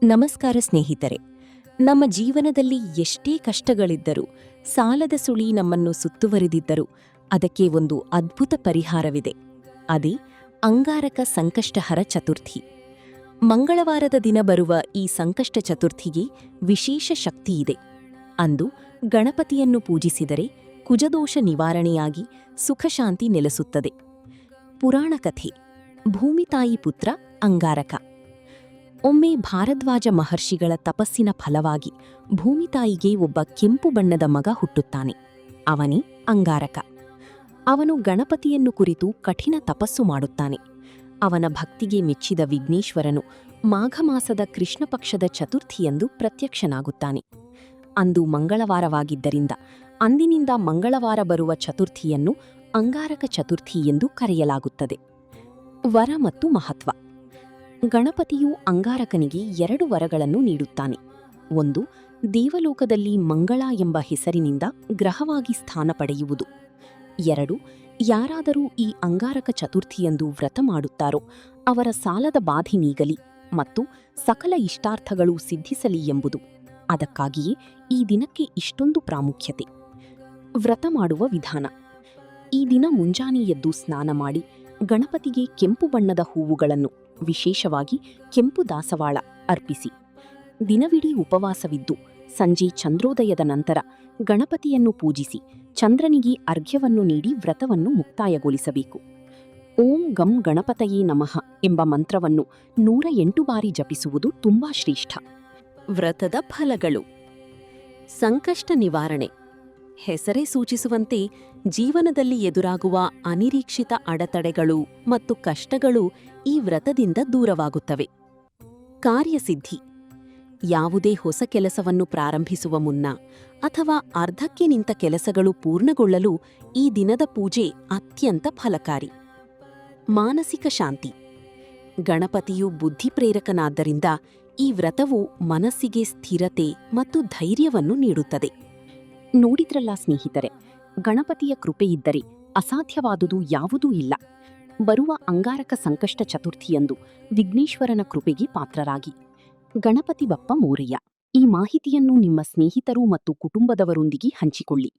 ನಮಸ್ಕಾರ ಸ್ನೇಹಿತರೆ. ನಮ್ಮ ಜೀವನದಲ್ಲಿ ಎಷ್ಟೇ ಕಷ್ಟಗಳಿದ್ದರೂ, ಸಾಲದ ಸುಳಿ ನಮ್ಮನ್ನು ಸುತ್ತುವರಿದಿದ್ದರೂ ಅದಕ್ಕೆ ಒಂದು ಅದ್ಭುತ ಪರಿಹಾರವಿದೆ. ಅದೇ ಅಂಗಾರಕ ಸಂಕಷ್ಟಹರ ಚತುರ್ಥಿ. ಮಂಗಳವಾರದ ದಿನ ಬರುವ ಈ ಸಂಕಷ್ಟ ಚತುರ್ಥಿಗೆ ವಿಶೇಷ ಶಕ್ತಿಯಿದೆ. ಅಂದು ಗಣಪತಿಯನ್ನು ಪೂಜಿಸಿದರೆ ಕುಜದೋಷ ನಿವಾರಣೆಯಾಗಿ ಸುಖಶಾಂತಿ ನೆಲೆಸುತ್ತದೆ. ಪುರಾಣ ಕಥೆ. ಭೂಮಿತಾಯಿ ಪುತ್ರ ಅಂಗಾರಕ. ಒಮ್ಮೆ ಭಾರದ್ವಾಜ ಮಹರ್ಷಿಗಳ ತಪಸ್ಸಿನ ಫಲವಾಗಿ ಭೂಮಿತಾಯಿಗೆ ಒಬ್ಬ ಕೆಂಪು ಬಣ್ಣದ ಮಗ ಹುಟ್ಟುತ್ತಾನೆ. ಅವನೇ ಅಂಗಾರಕ. ಅವನು ಗಣಪತಿಯನ್ನು ಕುರಿತು ಕಠಿಣ ತಪಸ್ಸು ಮಾಡುತ್ತಾನೆ. ಅವನ ಭಕ್ತಿಗೆ ಮೆಚ್ಚಿದ ವಿಘ್ನೇಶ್ವರನು ಮಾಘಮಾಸದ ಕೃಷ್ಣ ಪಕ್ಷದ ಚತುರ್ಥಿಯಂದು ಪ್ರತ್ಯಕ್ಷನಾಗುತ್ತಾನೆ. ಅಂದು ಮಂಗಳವಾರವಾಗಿದ್ದರಿಂದ ಅಂದಿನಿಂದ ಮಂಗಳವಾರ ಬರುವ ಚತುರ್ಥಿಯನ್ನು ಅಂಗಾರಕ ಚತುರ್ಥಿ ಎಂದು ಕರೆಯಲಾಗುತ್ತದೆ. ವರ ಮತ್ತು ಮಹತ್ವ. ಗಣಪತಿಯು ಅಂಗಾರಕನಿಗೆ 2 ವರಗಳನ್ನು ನೀಡುತ್ತಾನೆ. 1. ದೇವಲೋಕದಲ್ಲಿ ಮಂಗಳ ಎಂಬ ಹೆಸರಿನಿಂದ ಗ್ರಹವಾಗಿ ಸ್ಥಾನ ಪಡೆಯುವುದು. 2. ಯಾರಾದರೂ ಈ ಅಂಗಾರಕ ಚತುರ್ಥಿಯಂದು ವ್ರತ ಮಾಡುತ್ತಾರೋ ಅವರ ಸಾಲದ ಬಾಧೆ ನೀಗಲಿ ಮತ್ತು ಸಕಲ ಇಷ್ಟಾರ್ಥಗಳು ಸಿದ್ಧಿಸಲಿ ಎಂಬುದು. ಅದಕ್ಕಾಗಿಯೇ ಈ ದಿನಕ್ಕೆ ಇಷ್ಟೊಂದು ಪ್ರಾಮುಖ್ಯತೆ. ವ್ರತ ಮಾಡುವ ವಿಧಾನ. ಈ ದಿನ ಮುಂಜಾನೆ ಎದ್ದು ಸ್ನಾನ ಮಾಡಿ ಗಣಪತಿಗೆ ಕೆಂಪು ಬಣ್ಣದ ಹೂವುಗಳನ್ನು, ವಿಶೇಷವಾಗಿ ಕೆಂಪು ದಾಸವಾಳ ಅರ್ಪಿಸಿ ದಿನವಿಡೀ ಉಪವಾಸವಿದ್ದು ಸಂಜೆ ಚಂದ್ರೋದಯದ ನಂತರ ಗಣಪತಿಯನ್ನು ಪೂಜಿಸಿ ಚಂದ್ರನಿಗೆ ಅರ್ಘ್ಯವನ್ನು ನೀಡಿ ವ್ರತವನ್ನು ಮುಕ್ತಾಯಗೊಳಿಸಬೇಕು. ಓಂ ಗಂ ಗಣಪತಯೇ ನಮಃ ಎಂಬ ಮಂತ್ರವನ್ನು 108 ಬಾರಿ ಜಪಿಸುವುದು ತುಂಬಾ ಶ್ರೇಷ್ಠ. ವ್ರತದ ಫಲಗಳು. ಸಂಕಷ್ಟ ನಿವಾರಣೆ. ಹೆಸರೇ ಸೂಚಿಸುವಂತೆ ಜೀವನದಲ್ಲಿ ಎದುರಾಗುವ ಅನಿರೀಕ್ಷಿತ ಅಡೆತಡೆಗಳು ಮತ್ತು ಕಷ್ಟಗಳು ಈ ವ್ರತದಿಂದ ದೂರವಾಗುತ್ತವೆ. ಕಾರ್ಯಸಿದ್ಧಿ. ಯಾವುದೇ ಹೊಸ ಕೆಲಸವನ್ನು ಪ್ರಾರಂಭಿಸುವ ಮುನ್ನ ಅಥವಾ ಅರ್ಧಕ್ಕೆ ನಿಂತ ಕೆಲಸಗಳು ಪೂರ್ಣಗೊಳ್ಳಲು ಈ ದಿನದ ಪೂಜೆ ಅತ್ಯಂತ ಫಲಕಾರಿ. ಮಾನಸಿಕ ಶಾಂತಿ. ಗಣಪತಿಯು ಬುದ್ಧಿಪ್ರೇರಕನಾದ್ದರಿಂದ ಈ ವ್ರತವು ಮನಸ್ಸಿಗೆ ಸ್ಥಿರತೆ ಮತ್ತು ಧೈರ್ಯವನ್ನು ನೀಡುತ್ತದೆ. ನೋಡಿದ್ರಲ್ಲ ಸ್ನೇಹಿತರೆ, ಗಣಪತಿಯ ಕೃಪೆಯಿದ್ದರೆ ಅಸಾಧ್ಯವಾದುದು ಯಾವುದೂ ಇಲ್ಲ. ಬರುವ ಅಂಗಾರಕ ಸಂಕಷ್ಟ ಚತುರ್ಥಿಯಂದು ವಿಘ್ನೇಶ್ವರನ ಕೃಪೆಗೆ ಪಾತ್ರರಾಗಿ. ಗಣಪತಿ ಬಪ್ಪ ಮೋರಯ್ಯ. ಈ ಮಾಹಿತಿಯನ್ನು ನಿಮ್ಮ ಸ್ನೇಹಿತರು ಮತ್ತು ಕುಟುಂಬದವರೊಂದಿಗೆ ಹಂಚಿಕೊಳ್ಳಿ.